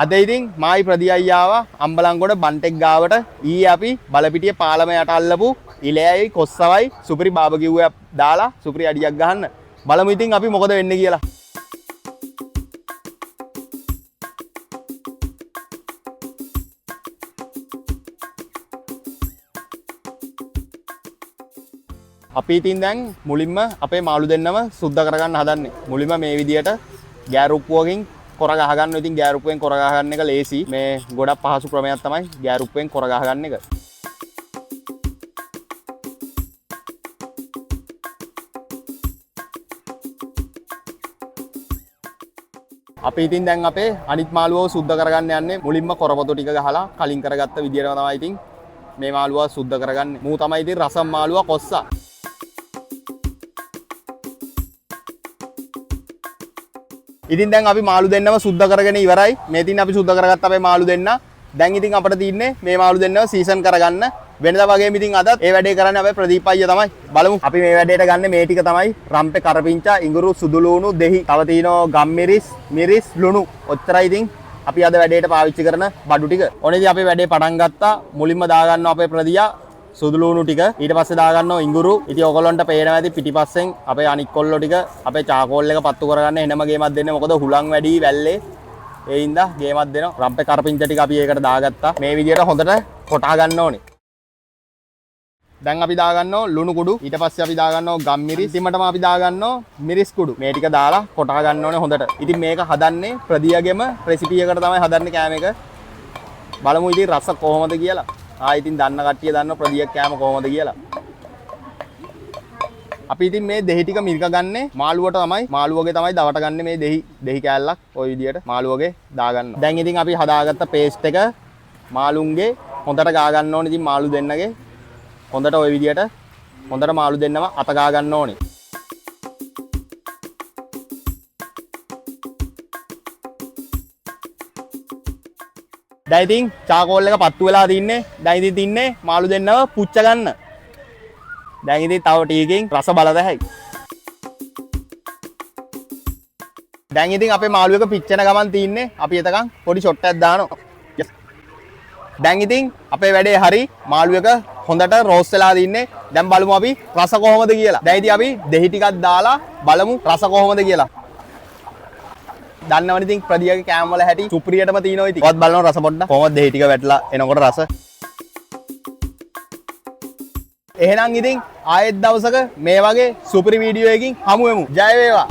අද ඉතින් මායි ප්‍රදී අයියා ආවා අම්බලන්ගොඩ බන්ටෙක් ගාවට. ඊයේ අපි බලපිටිය පාලම යට අල්ලපු ඉලෑයි කොස්සවයි සුපිරි බාබකිව් එකක් දාලා සුපිරි අඩියක් ගහන්න. බලමු ඉතින් අපි මොකද වෙන්නේ කියලා. අපි ඉතින් දැන් මුලින්ම අපේ මාළු දෙන්නම සුද්ධ කරගන්න හදන්නේ. මුලින්ම මේ විදියට ගෑරුප්පුවකින් කොර ගහ ගන්න. ඉතින් ගෑරුප්පුවෙන් කොර ගහ ගන්න එක ලේසි. මේ ගොඩක් පහසු ක්‍රමයක් තමයි ගෑරුප්පුවෙන් කොර ගහ ගන්න එක. අපි ඉතින් දැන් අපේ අනිත් මාළුවව සුද්ධ කරගන්න යන්නේ. මුලින්ම කොරපොතු ටික ගහලා කලින් කරගත්ත විදියටම තමයි ඉතින් මේ මාළුවා සුද්ධ කරගන්නේ. මූ තමයි ඉතින් රසම් මාළුවා කොස්සා. ඉතින් දැන් අපි මාළු දෙන්නම සුද්ධ කරගෙන ඉවරයි. මේ තින් අපි සුද්ධ කරගත්ත අපේ මාළු දෙන්න. දැන් ඉතින් අපිට තියෙන්නේ මේ මාළු දෙන්නව සීසන් කරගන්න. වෙනදා වගේම ඉතින් අදත් ඒ වැඩේ කරන්නේ අපේ ප්‍රදීප් අයියා තමයි. බලමු. අපි මේ වැඩේට ගන්න මේ ටික තමයි රම්පේ කරපිංචා, ඉඟුරු, සුදු ලුණු, දෙහි. තව තියෙනවා ගම්මිරිස්, මිරිස්, ලුණු. ඔච්චරයි ඉතින් අපි අද වැඩේට පාවිච්චි කරන බඩු ටික. ඕනේ ඉතින් අපි වැඩේ පටන් ගත්තා. මුලින්ම දා ගන්නවා අපේ ප්‍රදියා සුදු ලුණු ටික. ඊට පස්සේ දා ගන්නවා ඉඟුරු. ඉතින් ඔයගොල්ලන්ට පේනවා ඇති පිටිපස්සෙන් අපේ අනික් කොල්ලෝ ටික අපේ චාකෝල් එක පත්තු කරගන්න එනම ගේමක් දෙන්නේ. මොකද හුලං වැඩි වැල්ලේ. ඒ හින්දා ගේමක් දෙනවා. රම්පේ කරපිංචා ටික අපි ඒකට දාගත්තා. මේ විදියට හොඳට කොටා ගන්න ඕනේ. දැන් අපි දා ගන්නවා ලුණු කුඩු. ඊට පස්සේ අපි දා ගන්නවා ගම්මිරිස්. ඉතින්මටම අපි දා ගන්නවා මිරිස් කුඩු. මේ ටික දාලා කොටා ගන්න ඕනේ හොඳට. ඉතින් මේක හදන්නේ ප්‍රදියගෙම රෙසිපි එකට තමයි හදන්නේ කෑම එක. බලමු ඉතින් රස කොහොමද කියලා. ඉතින් දන්න කට්ටිය දන්න ප්‍රදියක් කෑම කොහොමද කියලා. අපි ඉතින් මේ දෙහි ටික මිරික ගන්නේ මාළුවට තමයි. මාළුවගේ තමයි දවට ගන්න මේ දෙහි කෑල්ලක් ওই විදියට මාළුවගේ දා ගන්නවා. දැන් ඉතින් අපි හදාගත්ත පේස්ට් එක මාළුන්ගේ හොඳට ගා ගන්න ඕනේ. ඉතින් මාළු දෙන්නගේ හොඳට ওই විදියට හොඳට මාළු දෙන්නම අත ගා ගන්න ඕනේ. දැන් ඉතින් චාකෝල් එක පත්තු වෙලා තින්නේ. දැන් ඉතින් තින්නේ මාළු දෙන්නව පුච්ච ගන්න. දැන් ඉතින් තව ටිකකින් රස බලද හැයි. දැන් ඉතින් අපේ මාළු එක පිච්චෙන ගමන් තින්නේ. අපි එතකන් පොඩි ෂොට් එකක් දානවා. දැන් ඉතින් අපේ වැඩේ හරි. මාළු එක හොඳට රෝස්ට් වෙලා තින්නේ. දැන් බලමු අපි රස කොහොමද කියලා. දැන් ඉතින් අපි දෙහි ටිකක් දාලා බලමු රස කොහොමද කියලා. දන්නවනේ ඉතින් ප්‍රදියගේ කෑම වල හැටි සුපිරියටම තියෙනවා ඉතින්. ඔයත් බලනවා රස පොඩ්ඩක්. කොහොමද දෙහි ටික වැටලා එනකොට රස. එහෙනම් ඉතින් ආයෙත් දවසක මේ වගේ සුපිරි වීඩියෝ එකකින් හමු වෙමු. ජය වේවා.